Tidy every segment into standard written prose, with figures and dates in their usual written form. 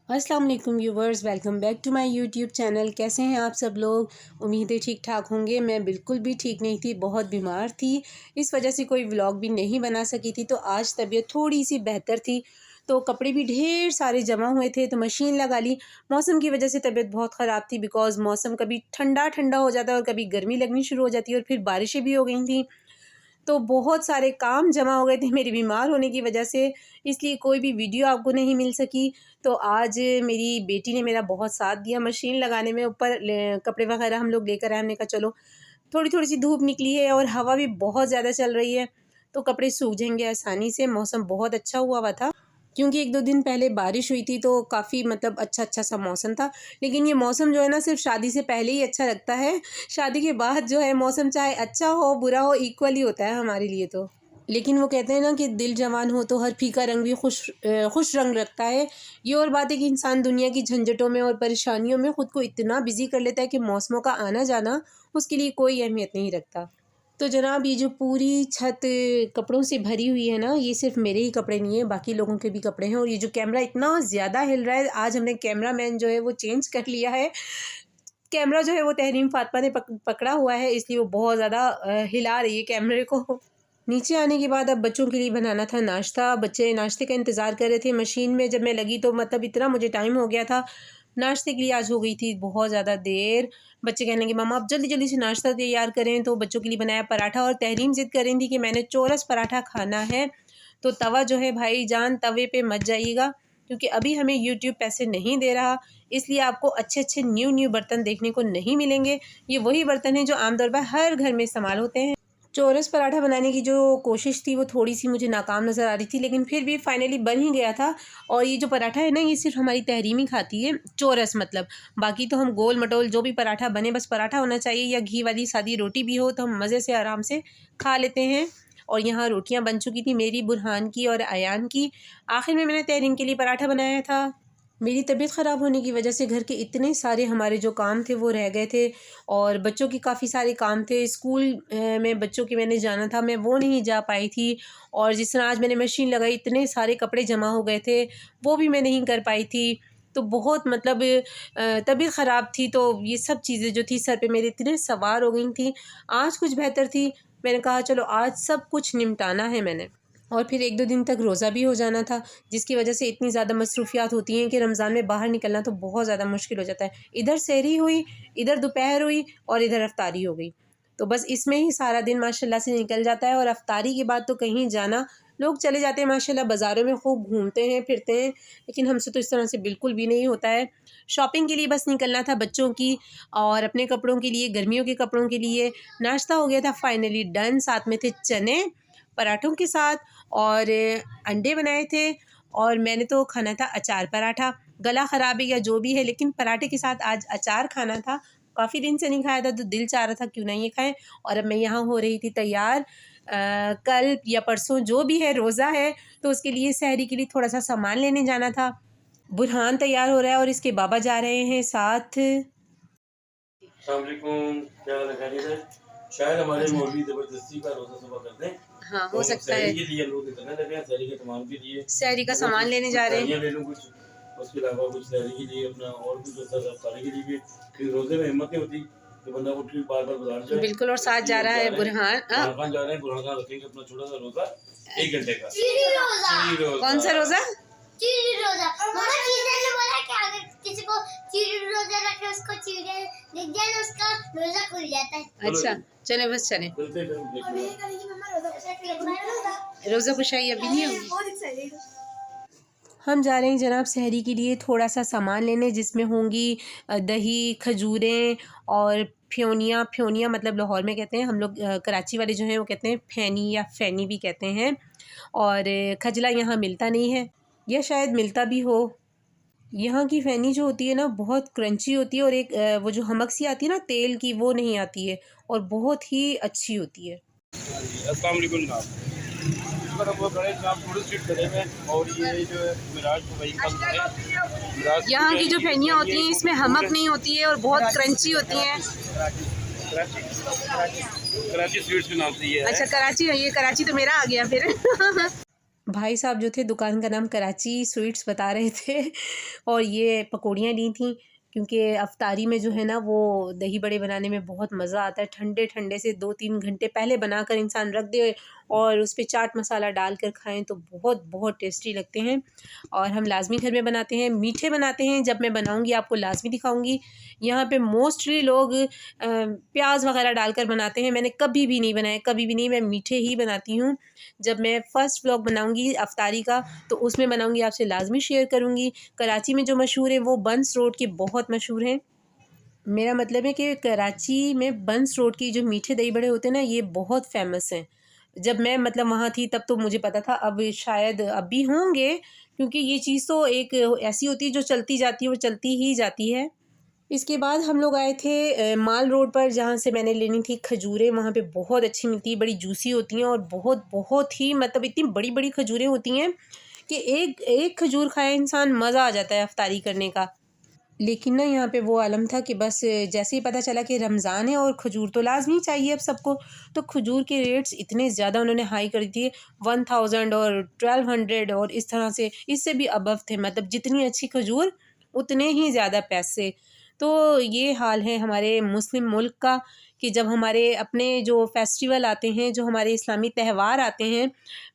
अस्सलाम वालेकुम viewers, welcome back to my YouTube channel. कैसे हैं आप सब लोग? उम्मीद है ठीक ठाक होंगे। मैं बिल्कुल भी ठीक नहीं थी, बहुत बीमार थी, इस वजह से कोई व्लॉग भी नहीं बना सकी थी। तो आज तबीयत थोड़ी सी बेहतर थी, तो कपड़े भी ढेर सारे जमा हुए थे, तो मशीन लगा ली। मौसम की वजह से तबीयत बहुत ख़राब थी, बिकॉज़ मौसम कभी ठंडा ठंडा हो जाता है और कभी गर्मी लगनी शुरू हो जाती है, और फिर बारिशें भी हो गई थी। तो बहुत सारे काम जमा हो गए थे मेरी बीमार होने की वजह से, इसलिए कोई भी वीडियो आपको नहीं मिल सकी। तो आज मेरी बेटी ने मेरा बहुत साथ दिया मशीन लगाने में। ऊपर कपड़े वगैरह हम लोग लेकर आए, हमने कहा चलो, थोड़ी थोड़ी सी धूप निकली है और हवा भी बहुत ज़्यादा चल रही है, तो कपड़े सूख जाएंगे आसानी से। मौसम बहुत अच्छा हुआ था, क्योंकि 1-2 दिन पहले बारिश हुई थी, तो काफ़ी मतलब अच्छा सा मौसम था। लेकिन ये मौसम जो है ना, सिर्फ शादी से पहले ही अच्छा लगता है। शादी के बाद जो है मौसम चाहे अच्छा हो बुरा हो, इक्वल ही होता है हमारे लिए तो। लेकिन वो कहते हैं ना कि दिल जवान हो तो हर फीका रंग भी खुश रंग रखता है। ये और बात है कि इंसान दुनिया की झंझटों में और परेशानियों में ख़ुद को इतना बिज़ी कर लेता है कि मौसमों का आना जाना उसके लिए कोई अहमियत नहीं रखता। तो जनाब, ये जो पूरी छत कपड़ों से भरी हुई है ना, ये सिर्फ मेरे ही कपड़े नहीं है, बाकी लोगों के भी कपड़े हैं। और ये जो कैमरा इतना ज़्यादा हिल रहा है, आज हमने कैमरामैन जो है वो चेंज कर लिया है। कैमरा जो है वो तहरीम फातिमा ने पकड़ा हुआ है, इसलिए वो बहुत ज़्यादा हिला रही है कैमरे को। नीचे आने के बाद अब बच्चों के लिए बनाना था नाश्ता। बच्चे नाश्ते का इंतज़ार कर रहे थे। मशीन में जब मैं लगी तो मतलब इतना मुझे टाइम हो गया था, नाश्ते के लिए आज हो गई थी बहुत ज़्यादा देर। बच्चे कहने लगे मम्मा अब जल्दी जल्दी से नाश्ता तैयार करें, तो बच्चों के लिए बनाया पराठा। और तहरीम ज़िद कर रही थी कि मैंने चौरस पराठा खाना है। तो तवा जो है भाईजान, तवे पे मत जाइएगा, क्योंकि अभी हमें यूट्यूब पैसे नहीं दे रहा, इसलिए आपको अच्छे अच्छे न्यू बर्तन देखने को नहीं मिलेंगे। ये वही बर्तन हैं जो आमतौर पर हर घर में इस्तेमाल होते हैं। चौरस पराठा बनाने की जो कोशिश थी वो थोड़ी सी मुझे नाकाम नज़र आ रही थी, लेकिन फिर भी फाइनली बन ही गया था। और ये जो पराठा है ना, ये सिर्फ हमारी तहरीम ही खाती है, चौरस मतलब। बाकी तो हम गोल मटोल जो भी पराठा बने, बस पराठा होना चाहिए, या घी वाली सादी रोटी भी हो, तो हम मज़े से आराम से खा लेते हैं। और यहाँ रोटियाँ बन चुकी थी मेरी, बुरहान की और अयान की। आखिर में मैंने तहरीम के लिए पराठा बनाया था। मेरी तबीयत ख़राब होने की वजह से घर के इतने सारे हमारे जो काम थे वो रह गए थे, और बच्चों के काफ़ी सारे काम थे। स्कूल में बच्चों के मैंने जाना था, मैं वो नहीं जा पाई थी। और जिस तरह आज मैंने मशीन लगाई, इतने सारे कपड़े जमा हो गए थे, वो भी मैं नहीं कर पाई थी। तो बहुत मतलब तबीयत ख़राब थी, तो ये सब चीज़ें जो थी सर पे मेरे इतने सवार हो गई थी। आज कुछ बेहतर थी, मैंने कहा चलो आज सब कुछ निपटाना है मैंने। और फिर 1-2 दिन तक रोज़ा भी हो जाना था, जिसकी वजह से इतनी ज़्यादा मसरूफ़ियात होती हैं कि रमज़ान में बाहर निकलना तो बहुत ज़्यादा मुश्किल हो जाता है। इधर सहरी हुई, इधर दोपहर हुई और इधर अफ्तारी हो गई। तो बस इसमें ही सारा दिन माशाल्लाह से निकल जाता है। और अफ्तारी के बाद तो कहीं जाना, लोग चले जाते हैं माशाल्लाह, बाज़ारों में खूब घूमते हैं फिरते हैं, लेकिन हमसे तो इस तरह से बिल्कुल भी नहीं होता है। शॉपिंग के लिए बस निकलना था बच्चों की और अपने कपड़ों के लिए, गर्मियों के कपड़ों के लिए। नाश्ता हो गया था फाइनली डन, साथ में थे चने पराठों के साथ, और अंडे बनाए थे। और मैंने तो खाना था अचार पराठा। गला ख़राब है या जो भी है, लेकिन पराठे के साथ आज अचार खाना था। काफ़ी दिन से नहीं खाया था, तो दिल चाह रहा था क्यों ना ये खाएं। और अब मैं यहाँ हो रही थी तैयार, कल या परसों जो भी है रोज़ा है, तो उसके लिए सहरी के लिए थोड़ा सा सामान लेने जाना था। बुरहान तैयार हो रहा है और इसके बाबा जा रहे हैं साथ। अस्सलाम वालेकुम, क्या हाल है? खैरियत है? शायद हमारे मौलवी ज़बरदस्ती का रोज़ा सुबह कर दें, हाँ, तो हो सकता है। सहरी के लिए लोग इतना लगे हैं, सहरी के तमाम के लिए सहरी का तो सामान कुछ लेने कुछ जा रहे हैं। सहरियाँ ले लूँ, कुछ उसके अलावा कुछ सहरी के लिए अपना, और कुछ अफ्तारी के लिए भी। फिर रोज़े में हिम्मत नहीं होती कि बंदा उठ के बार बार बाजार जाए, बिल्कुल। और साथ इसलिए जा हम रहा जा है रहे हैं, बुरहान। बुरहान खान जा रहे हैं। बुरहान खान रखेंगे अपना छोटा सा रोज़ा 1 घंटे का। कौन सा रोज़ा? चीरी रोजा। मम्मा चीज़ ने बोला कि अगर किसी को चीरी रोजा रखे, उसको चीज़ें दिख जाए ना, उसका रोजा खुल जाता है। अच्छा, चले बस चले। चलते हैं, अभी ये करेगी मम्मा रोजा। रोज़ा कुशाई अभी नहीं होगी। हम जा रहे हैं जनाब सहरी के लिए थोड़ा सा सामान लेने, जिसमें होंगी दही, खजूरें और फ्योनिया। फ्योनिया मतलब लाहौर में कहते हैं, हम लोग कराची वाले जो हैं वो कहते हैं फैनी या फैनी भी कहते हैं। और खजला यहाँ मिलता नहीं है, या शायद मिलता भी हो। यहाँ की फ़ैनी जो होती है ना, बहुत क्रंची होती है, और एक वो जो हमक सी आती है ना तेल की, वो नहीं आती है, और बहुत ही अच्छी होती है। अस्सलाम वालेकुम जनाब। वो बड़े जनाब थोड़ी स्ट्रीट खड़े हैं, और ये जो है मिराज दुबई का है। यहाँ की जो फैनियाँ होती हैं इसमें हमक नहीं होती है और बहुत क्रंची होती हैं। कराची स्वीट्स के नाम से ये है। अच्छा, कराची है ये? कराची तो मेरा आ गया फिर। भाई साहब जो थे दुकान का नाम कराची स्वीट्स बता रहे थे और ये पकौड़ियाँ ली थी, क्योंकि अफ्तारी में जो है ना वो दही बड़े बनाने में बहुत मज़ा आता है। ठंडे ठंडे से 2-3 घंटे पहले बनाकर इंसान रख दे और उस पर चाट मसाला डाल कर खाएँ तो बहुत बहुत टेस्टी लगते हैं। और हम लाजमी घर में बनाते हैं, मीठे बनाते हैं। जब मैं बनाऊंगी आपको लाजमी दिखाऊंगी। यहाँ पे मोस्टली लोग प्याज वगैरह डालकर बनाते हैं, मैंने कभी भी नहीं बनाया, कभी भी नहीं। मैं मीठे ही बनाती हूँ। जब मैं फ़र्स्ट व्लॉग बनाऊंगी अफ्तारी का तो उसमें बनाऊंगी, आपसे लाजमी शेयर करूँगी। कराची में जो मशहूर है वो बंस रोड के बहुत मशहूर हैं। मेरा मतलब है कि कराची में बंस रोड की जो मीठे दही बड़े होते हैं ना, ये बहुत फेमस हैं। जब मैं मतलब वहाँ थी तब तो मुझे पता था, अब शायद अब भी होंगे, क्योंकि ये चीज़ तो एक ऐसी होती है जो चलती जाती है, वो चलती ही जाती है। इसके बाद हम लोग आए थे माल रोड पर, जहाँ से मैंने लेनी थी खजूरें। वहाँ पे बहुत अच्छी मिलती है, बड़ी जूसी होती हैं और बहुत बहुत ही मतलब इतनी बड़ी बड़ी खजूरें होती हैं कि एक एक खजूर खाए इंसान मज़ा आ जाता है अफ्तारी करने का। लेकिन ना यहाँ पे वो आलम था कि बस जैसे ही पता चला कि रमज़ान है और खजूर तो लाजमी चाहिए अब सबको, तो खजूर के रेट्स इतने ज़्यादा उन्होंने हाई कर दिए, 1000 और 1200 और इस तरह से, इससे भी अबव थे। मतलब जितनी अच्छी खजूर उतने ही ज़्यादा पैसे। तो ये हाल है हमारे मुस्लिम मुल्क का कि जब हमारे अपने जो फेस्टिवल आते हैं, जो हमारे इस्लामी त्यौहार आते हैं,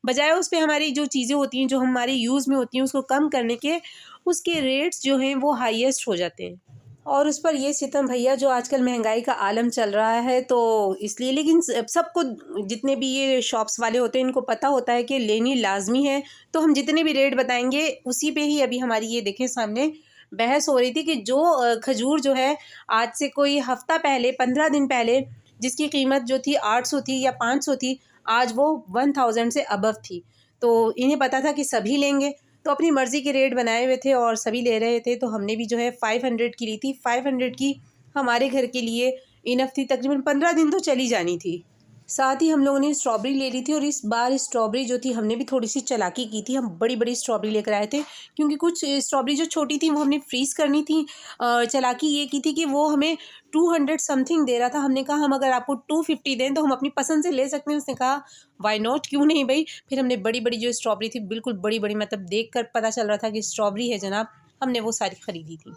बजाय उस पे हमारी जो चीज़ें होती हैं जो हमारे यूज़ में होती हैं उसको कम करने के, उसके रेट्स जो हैं वो हाईएस्ट हो जाते हैं। और उस पर ये सितम भैया, जो आजकल महंगाई का आलम चल रहा है तो इसलिए, लेकिन सबको, जितने भी ये शॉप्स वाले होते हैं इनको पता होता है कि लेनी लाजमी है, तो हम जितने भी रेट बताएंगे उसी पे ही। अभी हमारी ये देखें सामने बहस हो रही थी कि जो खजूर जो है आज से कोई हफ्ता पहले, 15 दिन पहले जिसकी कीमत जो थी 800 थी या 500 थी, आज वो 1000 से अबव थी। तो इन्हें पता था कि सभी लेंगे, तो अपनी मर्ज़ी के रेट बनाए हुए थे और सभी ले रहे थे। तो हमने भी जो है 500 की ली थी। 500 की हमारे घर के लिए इनफ थी, तकरीबन 15 दिन तो चली जानी थी। साथ ही हम लोगों ने स्ट्रॉबेरी ले ली थी और इस बार स्ट्रॉबेरी जो थी हमने भी थोड़ी सी चालाकी की थी। हम बड़ी बड़ी स्ट्रॉबेरी लेकर आए थे, क्योंकि कुछ स्ट्रॉबेरी जो छोटी थी वो हमने फ्रीज़ करनी थी। चालाकी ये की थी कि वो हमें 200 समथिंग दे रहा था। हमने कहा हम अगर आपको 250 दें तो हम अपनी पसंद से ले सकते हैं। उसने कहा वाई नॉट, क्यों नहीं भाई। फिर हमने बड़ी बड़ी जो स्ट्रॉबेरी थी, बिल्कुल बड़ी बड़ी, मतलब देख कर पता चल रहा था कि स्ट्रॉबेरी है जनाब, हमने वो सारी ख़रीदी थी।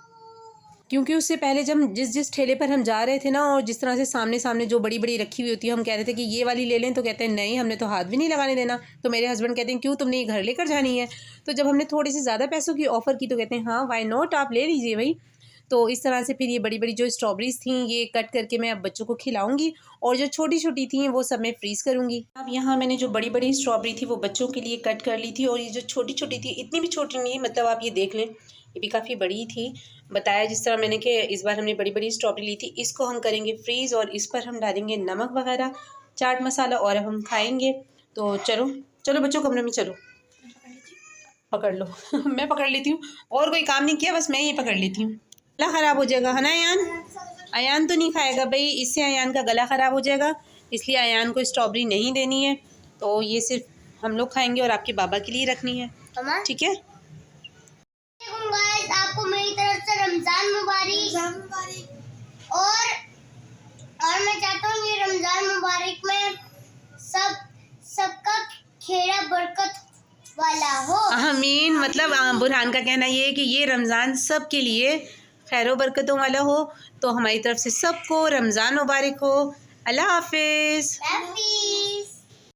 क्योंकि उससे पहले जब जिस ठेले पर हम जा रहे थे ना, और जिस तरह से सामने सामने जो बड़ी बड़ी रखी हुई होती है, हम कह रहे थे कि ये वाली ले लें, तो कहते हैं नहीं, हमने तो हाथ भी नहीं लगाने देना। तो मेरे हस्बैंड कहते हैं क्यों, तुमने ये घर लेकर जानी है। तो जब हमने थोड़ी सी ज़्यादा पैसों की ऑफ़र की तो कहते हैं हाँ वाई नॉट, आप ले लीजिए भाई। तो इस तरह से फिर ये बड़ी बड़ी जो स्ट्रॉबेरीज़ थी ये कट करके मैं अब बच्चों को खिलाऊंगी, और जो छोटी छोटी थी वो सब मैं फ्रीज़ करूँगी। अब यहाँ मैंने जो बड़ी बड़ी स्ट्रॉबेरी थी वो बच्चों के लिए कट कर ली थी, और ये जो छोटी छोटी थी इतनी भी छोटी नहीं, मतलब आप ये देख लें, ये भी काफ़ी बड़ी थी। बताया जिस तरह मैंने कि इस बार हमने बड़ी बड़ी स्ट्रॉबेरी ली थी, इसको हम करेंगे फ्रीज़ और इस पर हम डालेंगे नमक वगैरह, चाट मसाला, और हम खाएंगे। तो चलो चलो बच्चों कमरे में चलो, पकड़ लो मैं पकड़ लेती हूँ, और कोई काम नहीं किया, बस मैं ये पकड़ लेती हूँ। गला ख़राब हो जाएगा है ना अयान? अयान तो नहीं खाएगा भाई, इससे अयान का गला ख़राब हो जाएगा, इसलिए अयान को स्ट्रॉबेरी नहीं देनी है। तो ये सिर्फ हम लोग खाएंगे और आपके बाबा के लिए रखनी है, ठीक है? गाइस, आपको मेरी तरफ से रमजान मुबारक। और मैं चाहता हूँ ये रमजान मुबारक में सबका खेरा बरकत वाला हो, आमीन। मतलब बुरहान का कहना ये है कि ये रमज़ान सब के लिए खैरो बरकतों वाला हो। तो हमारी तरफ से सबको रमज़ान मुबारक हो। अल्लाह हाफिज़।